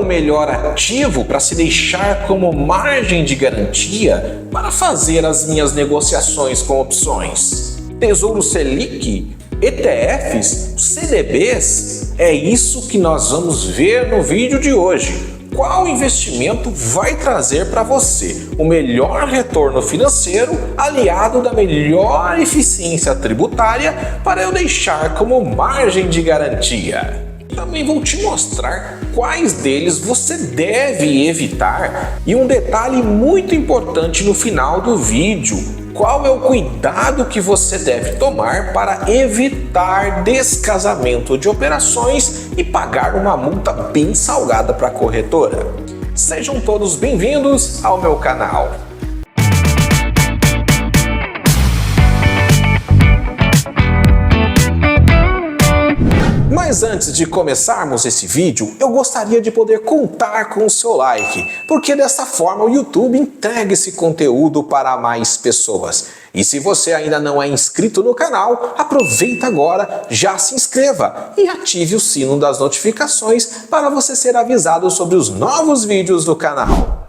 melhor ativo para se deixar como margem de garantia para fazer as minhas negociações com opções? Tesouro Selic? ETFs? CDBs? É isso que nós vamos ver no vídeo de hoje. Qual investimento vai trazer para você o melhor retorno financeiro aliado da melhor eficiência tributária para eu deixar como margem de garantia? Também vou te mostrar quais deles você deve evitar e um detalhe muito importante no final do vídeo: qual é o cuidado que você deve tomar para evitar descasamento de operações e pagar uma multa bem salgada para a corretora. Sejam todos bem-vindos ao meu canal. Mas antes de começarmos esse vídeo, eu gostaria de poder contar com o seu like, porque dessa forma o YouTube entrega esse conteúdo para mais pessoas. E se você ainda não é inscrito no canal, aproveita agora, já se inscreva e ative o sino das notificações para você ser avisado sobre os novos vídeos do canal.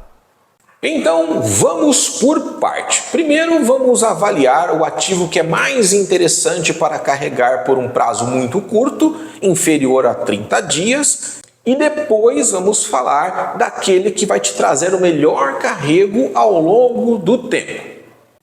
Então vamos por parte. Primeiro vamos avaliar o ativo que é mais interessante para carregar por um prazo muito curto, inferior a 30 dias, e depois vamos falar daquele que vai te trazer o melhor carrego ao longo do tempo.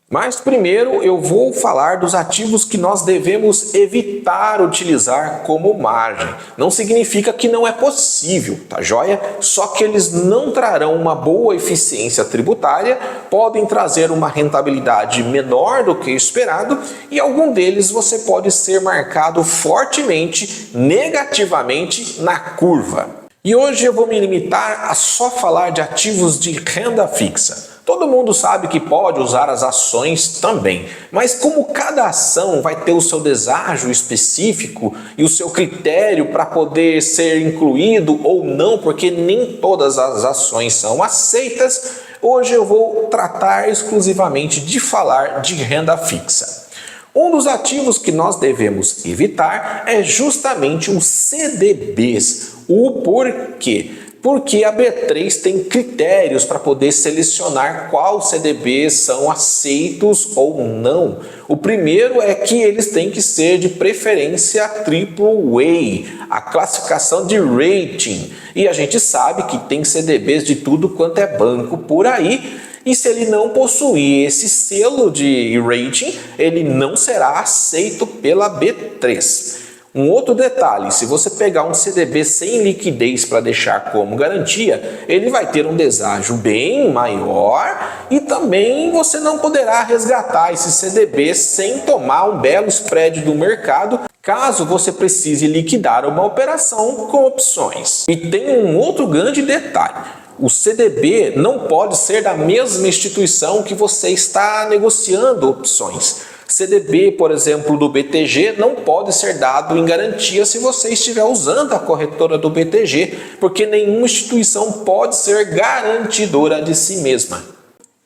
Mas primeiro eu vou falar dos ativos que nós devemos evitar utilizar como margem. Não significa que não é possível, tá joia? Só que eles não trarão uma boa eficiência tributária, podem trazer uma rentabilidade menor do que esperado e algum deles você pode ser marcado fortemente, negativamente na curva. E hoje eu vou me limitar a só falar de ativos de renda fixa. Todo mundo sabe que pode usar as ações também, mas como cada ação vai ter o seu deságio específico e o seu critério para poder ser incluído ou não, porque nem todas as ações são aceitas, hoje eu vou tratar exclusivamente de falar de renda fixa. Um dos ativos que nós devemos evitar é justamente os CDBs. O porquê? Porque a B3 tem critérios para poder selecionar qual CDBs são aceitos ou não. O primeiro é que eles têm que ser de preferência AAA, a classificação de rating. E a gente sabe que tem CDBs de tudo quanto é banco por aí. E se ele não possuir esse selo de rating, ele não será aceito pela B3. Um outro detalhe, se você pegar um CDB sem liquidez para deixar como garantia, ele vai ter um deságio bem maior e também você não poderá resgatar esse CDB sem tomar um belo spread do mercado, caso você precise liquidar uma operação com opções. E tem um outro grande detalhe. O CDB não pode ser da mesma instituição que você está negociando opções. CDB, por exemplo, do BTG, não pode ser dado em garantia se você estiver usando a corretora do BTG, porque nenhuma instituição pode ser garantidora de si mesma.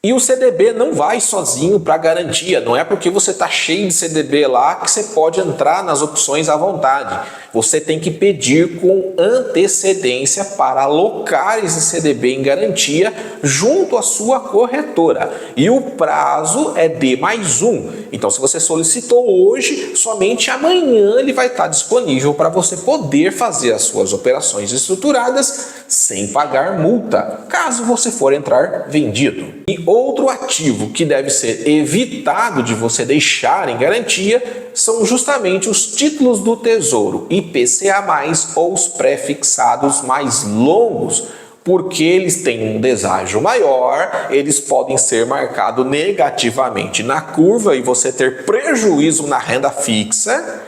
E o CDB não vai sozinho para garantia, não é porque você está cheio de CDB lá que você pode entrar nas opções à vontade. Você tem que pedir com antecedência para alocar esse CDB em garantia junto à sua corretora. E o prazo é de +1. Então, se você solicitou hoje, somente amanhã ele vai estar disponível para você poder fazer as suas operações estruturadas sem pagar multa, caso você for entrar vendido. E outro ativo que deve ser evitado de você deixar em garantia são justamente os títulos do Tesouro, IPCA+, ou os pré-fixados mais longos, porque eles têm um deságio maior, eles podem ser marcados negativamente na curva e você ter prejuízo na renda fixa.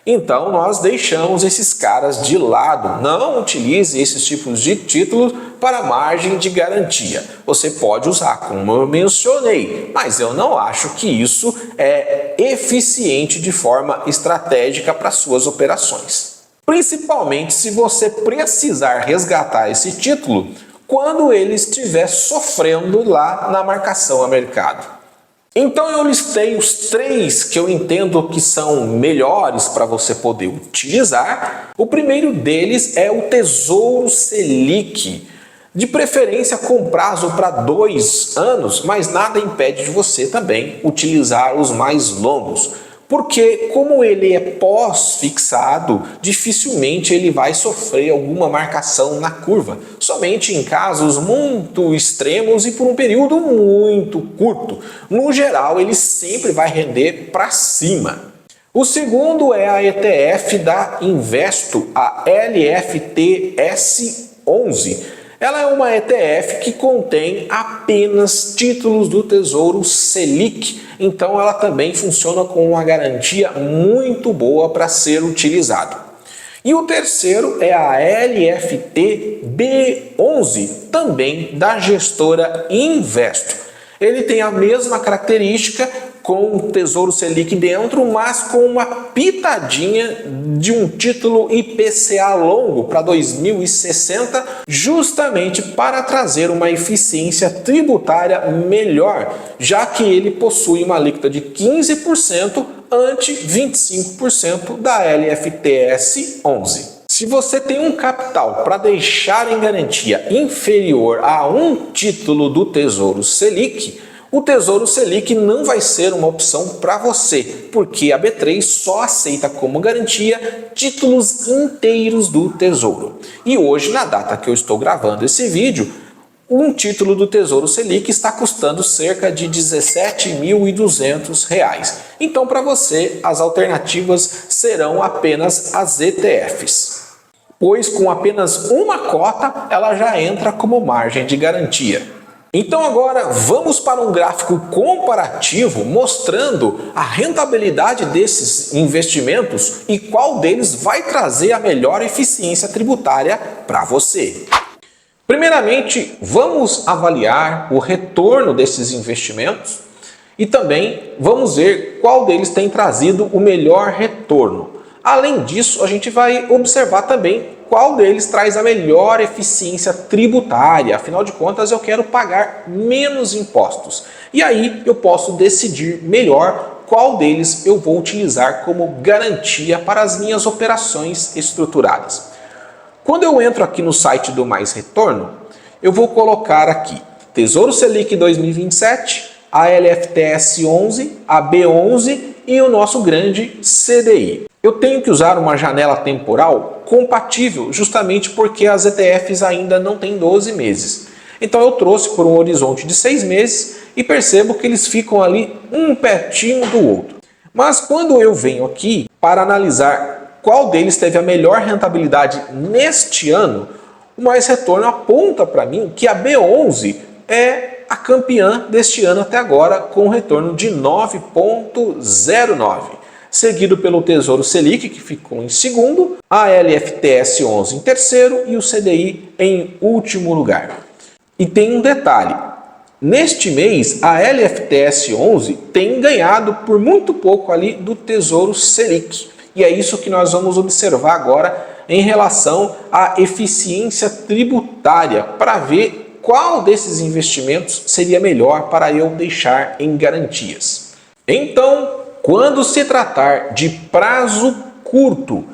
Então nós deixamos esses caras de lado. Não utilize esses tipos de títulos para margem de garantia. Você pode usar, como eu mencionei, mas eu não acho que isso é eficiente de forma estratégica para suas operações. Principalmente se você precisar resgatar esse título quando ele estiver sofrendo lá na marcação a mercado. Então eu listei os 3 que eu entendo que são melhores para você poder utilizar. O primeiro deles é o Tesouro Selic. De preferência com prazo para 2 anos, mas nada impede de você também utilizar os mais longos. Porque como ele é pós-fixado, dificilmente ele vai sofrer alguma marcação na curva, somente em casos muito extremos e por um período muito curto. No geral, ele sempre vai render para cima. O segundo é a ETF da Investo, a LFTS11. Ela é uma ETF que contém apenas títulos do Tesouro Selic, então ela também funciona com uma garantia muito boa para ser utilizado. E o terceiro é a LFT-B11, também da gestora Investo. Ele tem a mesma característica com o Tesouro Selic dentro, mas com uma pitadinha de um título IPCA longo para 2060, justamente para trazer uma eficiência tributária melhor, já que ele possui uma alíquota de 15% ante 25% da LFTS 11. Se você tem um capital para deixar em garantia inferior a um título do Tesouro Selic, o Tesouro Selic não vai ser uma opção para você, porque a B3 só aceita como garantia títulos inteiros do Tesouro. E hoje, na data que eu estou gravando esse vídeo, um título do Tesouro Selic está custando cerca de R$ 17.200. Então, para você, as alternativas serão apenas as ETFs, pois com apenas uma cota ela já entra como margem de garantia. Então agora vamos para um gráfico comparativo mostrando a rentabilidade desses investimentos e qual deles vai trazer a melhor eficiência tributária para você. Primeiramente, vamos avaliar o retorno desses investimentos e também vamos ver qual deles tem trazido o melhor retorno. Além disso, a gente vai observar também qual deles traz a melhor eficiência tributária. Afinal de contas, eu quero pagar menos impostos. E aí eu posso decidir melhor qual deles eu vou utilizar como garantia para as minhas operações estruturadas. Quando eu entro aqui no site do Mais Retorno, eu vou colocar aqui Tesouro Selic 2027, a LFTS 11, a B11 e o nosso grande CDI. Eu tenho que usar uma janela temporal compatível, justamente porque as ETFs ainda não têm 12 meses. Então eu trouxe por um horizonte de 6 meses e percebo que eles ficam ali um pertinho do outro. Mas quando eu venho aqui para analisar qual deles teve a melhor rentabilidade neste ano, o Mais Retorno aponta para mim que a B11 é a campeã deste ano até agora, com um retorno de 9,09. Seguido pelo Tesouro Selic, que ficou em segundo, a LFTS 11 em terceiro e o CDI em último lugar. E tem um detalhe, neste mês a LFTS 11 tem ganhado por muito pouco ali do Tesouro Selic. E é isso que nós vamos observar agora em relação à eficiência tributária, para ver qual desses investimentos seria melhor para eu deixar em garantias. Então, quando se tratar de prazo curto,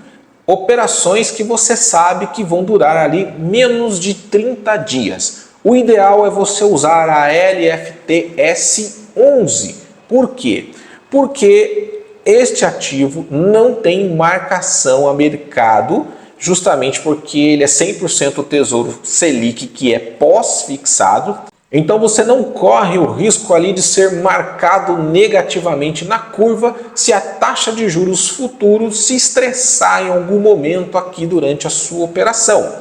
operações que você sabe que vão durar ali menos de 30 dias, o ideal é você usar a LFTS 11. Por quê? Porque este ativo não tem marcação a mercado, justamente porque ele é 100% Tesouro Selic, que é pós-fixado. Então você não corre o risco ali de ser marcado negativamente na curva se a taxa de juros futuros se estressar em algum momento aqui durante a sua operação.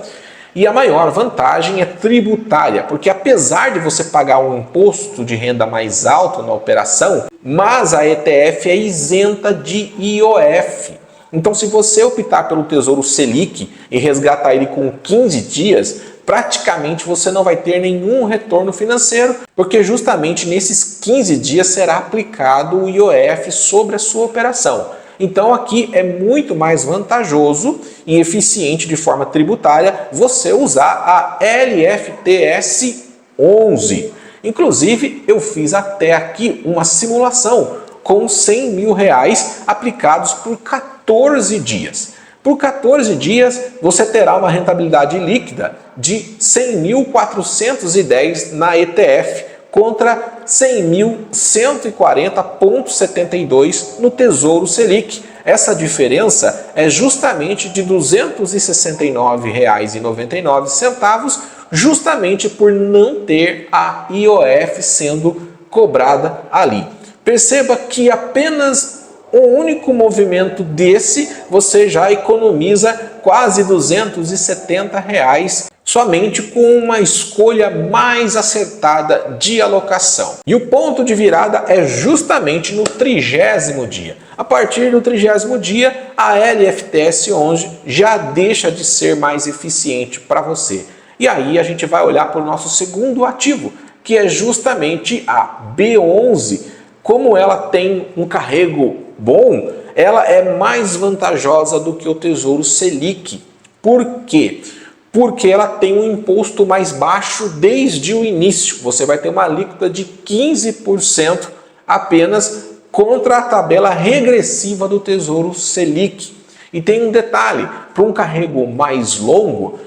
E a maior vantagem é tributária, porque apesar de você pagar um imposto de renda mais alto na operação, mas a ETF é isenta de IOF. Então se você optar pelo Tesouro Selic e resgatar ele com 15 dias, praticamente você não vai ter nenhum retorno financeiro, porque justamente nesses 15 dias será aplicado o IOF sobre a sua operação. Então aqui é muito mais vantajoso e eficiente de forma tributária você usar a LFTS 11. Inclusive eu fiz até aqui uma simulação com R$100 mil aplicados por 14 dias. Por 14 dias, você terá uma rentabilidade líquida de 100.410 na ETF contra 100.140,72 no Tesouro Selic. Essa diferença é justamente de R$ 269,99, justamente por não ter a IOF sendo cobrada ali. Perceba que apenas um único movimento desse, você já economiza quase R$ 270 somente com uma escolha mais acertada de alocação. E o ponto de virada é justamente no 30º dia. A partir do 30º dia, a LFTS11 já deixa de ser mais eficiente para você. E aí a gente vai olhar para o nosso segundo ativo, que é justamente a B11. Como ela tem um carrego bom, ela é mais vantajosa do que o Tesouro Selic. Por quê? Porque ela tem um imposto mais baixo desde o início. Você vai ter uma alíquota de 15% apenas contra a tabela regressiva do Tesouro Selic. E tem um detalhe, para um carrego mais longo,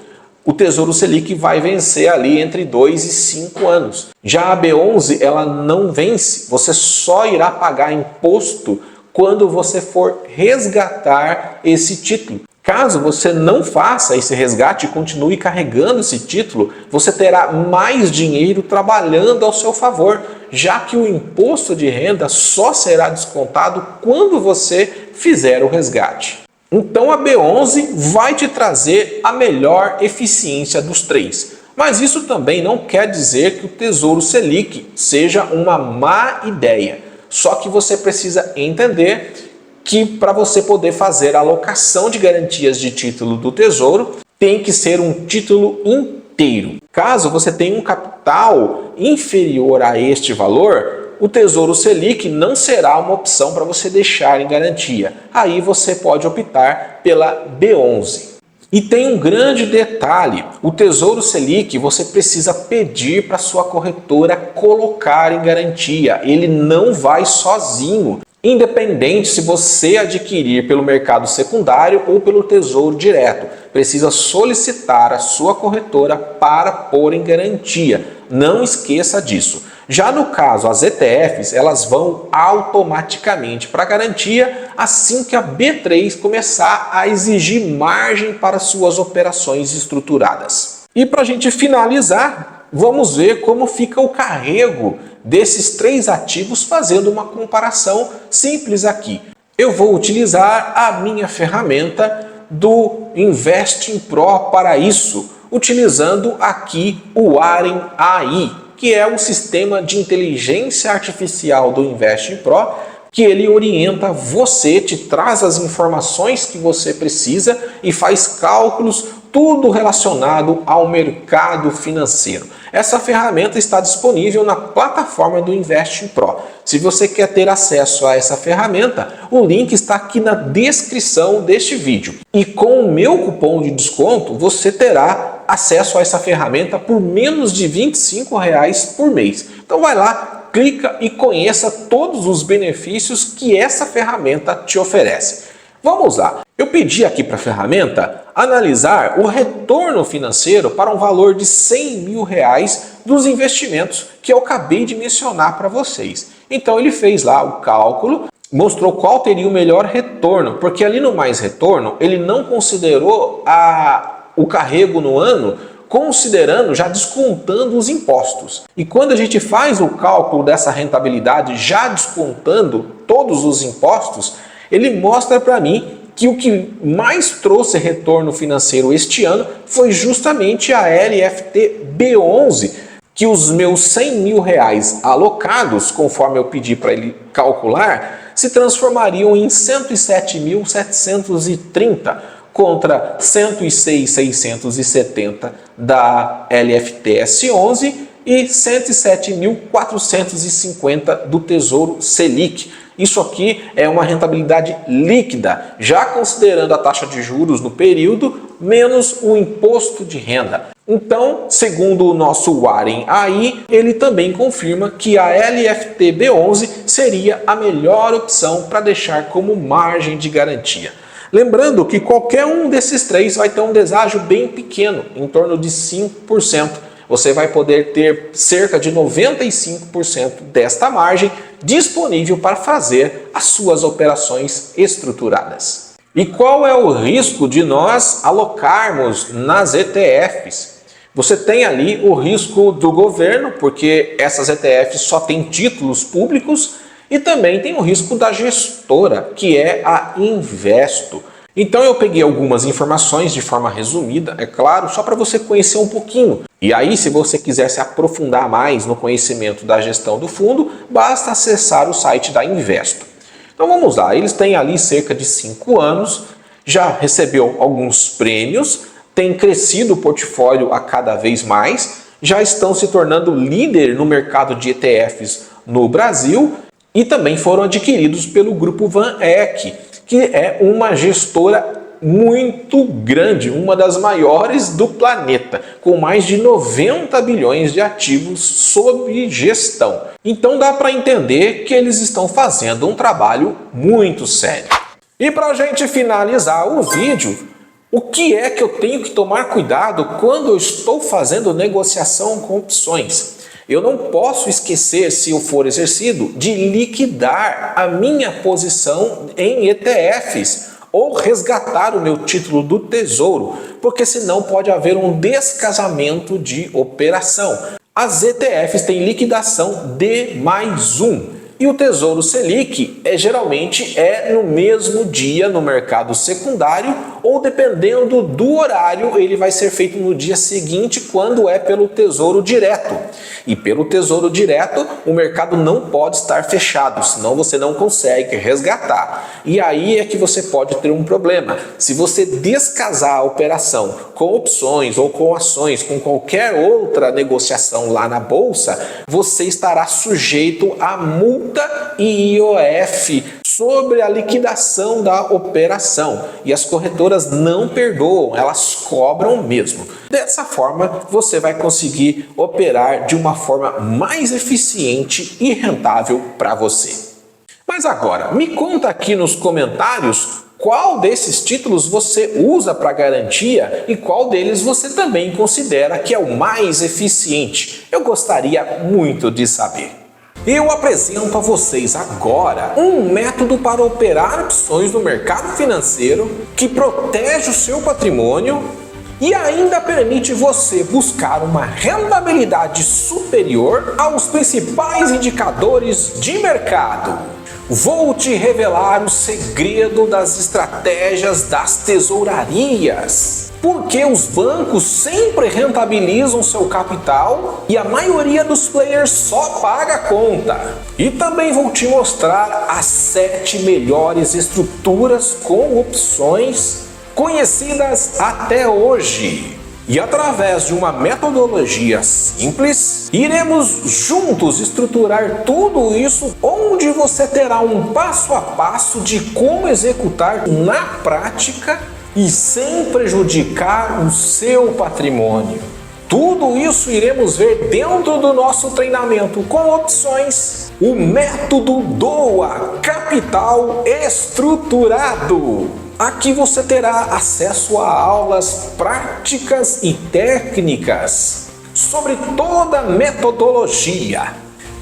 o Tesouro Selic vai vencer ali entre 2 e 5 anos. Já a B11, ela não vence, você só irá pagar imposto quando você for resgatar esse título. Caso você não faça esse resgate e continue carregando esse título, você terá mais dinheiro trabalhando ao seu favor, já que o imposto de renda só será descontado quando você fizer o resgate. Então a B11 vai te trazer a melhor eficiência dos três. Mas isso também não quer dizer que o Tesouro Selic seja uma má ideia. Só que você precisa entender que para você poder fazer a alocação de garantias de título do Tesouro, tem que ser um título inteiro. Caso você tenha um capital inferior a este valor, o Tesouro Selic não será uma opção para você deixar em garantia. Aí você pode optar pela B11. E tem um grande detalhe, o Tesouro Selic você precisa pedir para sua corretora colocar em garantia, ele não vai sozinho. Independente se você adquirir pelo mercado secundário ou pelo Tesouro Direto, precisa solicitar a sua corretora para pôr em garantia. Não esqueça disso. Já no caso, as ETFs, elas vão automaticamente para a garantia assim que a B3 começar a exigir margem para suas operações estruturadas. E para a gente finalizar, vamos ver como fica o carrego desses três ativos fazendo uma comparação simples aqui. Eu vou utilizar a minha ferramenta do Investing Pro para isso, utilizando aqui o Aren AI, que é um sistema de inteligência artificial do Investing Pro, que ele orienta você, te traz as informações que você precisa e faz cálculos, tudo relacionado ao mercado financeiro. Essa ferramenta está disponível na plataforma do Investing Pro. Se você quer ter acesso a essa ferramenta, o link está aqui na descrição deste vídeo. E com o meu cupom de desconto, você terá acesso a essa ferramenta por menos de R$ 25 por mês. Então vai lá, clica e conheça todos os benefícios que essa ferramenta te oferece. Vamos lá. Eu pedi aqui para a ferramenta analisar o retorno financeiro para um valor de R$ 100 mil dos investimentos que eu acabei de mencionar para vocês. Então ele fez lá o cálculo, mostrou qual teria o melhor retorno, porque ali no mais retorno ele não considerou o carrego no ano, considerando, já descontando os impostos. E quando a gente faz o cálculo dessa rentabilidade já descontando todos os impostos, ele mostra para mim que o que mais trouxe retorno financeiro este ano foi justamente a LFT B11, que os meus R$ 100 mil alocados, conforme eu pedi para ele calcular, se transformariam em R$ 107.730 contra R$ 106.670 da LFTS11 e R$ 107.450 do Tesouro Selic. Isso aqui é uma rentabilidade líquida, já considerando a taxa de juros no período, menos o imposto de renda. Então, segundo o nosso Aren AI, ele também confirma que a LFT B11 seria a melhor opção para deixar como margem de garantia. Lembrando que qualquer um desses três vai ter um deságio bem pequeno, em torno de 5%. Você vai poder ter cerca de 95% desta margem disponível para fazer as suas operações estruturadas. E qual é o risco de nós alocarmos nas ETFs? Você tem ali o risco do governo, porque essas ETFs só têm títulos públicos, e também tem o risco da gestora, que é a Investo. Então eu peguei algumas informações de forma resumida, é claro, só para você conhecer um pouquinho. E aí, se você quiser se aprofundar mais no conhecimento da gestão do fundo, basta acessar o site da Investo. Então vamos lá, eles têm ali cerca de 5 anos, já recebeu alguns prêmios, tem crescido o portfólio a cada vez mais, já estão se tornando líder no mercado de ETFs no Brasil e também foram adquiridos pelo Grupo Van Eck, que é uma gestora muito grande, uma das maiores do planeta, com mais de 90 bilhões de ativos sob gestão. Então dá para entender que eles estão fazendo um trabalho muito sério. E para a gente finalizar o vídeo, o que é que eu tenho que tomar cuidado quando eu estou fazendo negociação com opções? Eu não posso esquecer, se eu for exercido, de liquidar a minha posição em ETFs ou resgatar o meu título do Tesouro, porque senão pode haver um descasamento de operação. As ETFs têm liquidação D+1 e o Tesouro Selic geralmente é no mesmo dia no mercado secundário ou dependendo do horário ele vai ser feito no dia seguinte quando é pelo Tesouro Direto. E pelo Tesouro Direto o mercado não pode estar fechado, senão você não consegue resgatar. E aí é que você pode ter um problema. Se você descasar a operação com opções ou com ações, com qualquer outra negociação lá na bolsa, você estará sujeito a multa e IOF sobre a liquidação da operação. E as corretoras não perdoam, elas cobram mesmo. Dessa forma, você vai conseguir operar de uma forma mais eficiente e rentável para você. Mas agora, me conta aqui nos comentários qual desses títulos você usa para garantia e qual deles você também considera que é o mais eficiente. Eu gostaria muito de saber. Eu apresento a vocês agora um método para operar opções no mercado financeiro que protege o seu patrimônio e ainda permite você buscar uma rentabilidade superior aos principais indicadores de mercado. Vou te revelar o segredo das estratégias das tesourarias. Porque os bancos sempre rentabilizam seu capital e a maioria dos players só paga a conta. E também vou te mostrar as 7 melhores estruturas com opções conhecidas até hoje. E através de uma metodologia simples, iremos juntos estruturar tudo isso, onde você terá um passo a passo de como executar na prática e sem prejudicar o seu patrimônio. Tudo isso iremos ver dentro do nosso treinamento com opções, o método DOA Capital Estruturado. Aqui você terá acesso a aulas práticas e técnicas sobre toda a metodologia.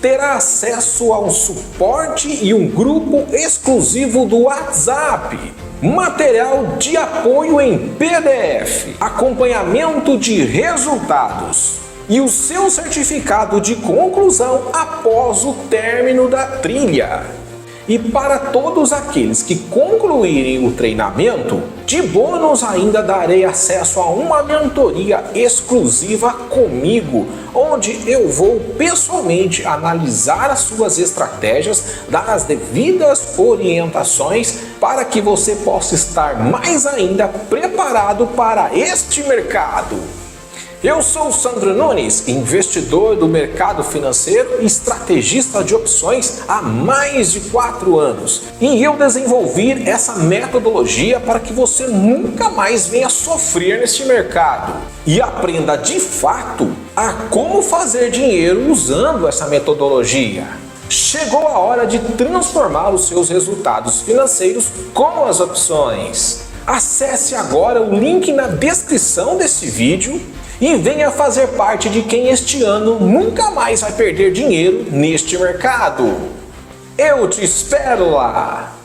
Terá acesso ao suporte e um grupo exclusivo do WhatsApp, material de apoio em PDF, acompanhamento de resultados e o seu certificado de conclusão após o término da trilha. E para todos aqueles que concluírem o treinamento, de bônus ainda darei acesso a uma mentoria exclusiva comigo, onde eu vou pessoalmente analisar as suas estratégias, dar as devidas orientações para que você possa estar mais ainda preparado para este mercado. Eu sou o Sandro Nunes, investidor do mercado financeiro e estrategista de opções há mais de 4 anos. E eu desenvolvi essa metodologia para que você nunca mais venha sofrer neste mercado e aprenda de fato a como fazer dinheiro usando essa metodologia. Chegou a hora de transformar os seus resultados financeiros com as opções. Acesse agora o link na descrição desse vídeo e venha fazer parte de quem este ano nunca mais vai perder dinheiro neste mercado. Eu te espero lá!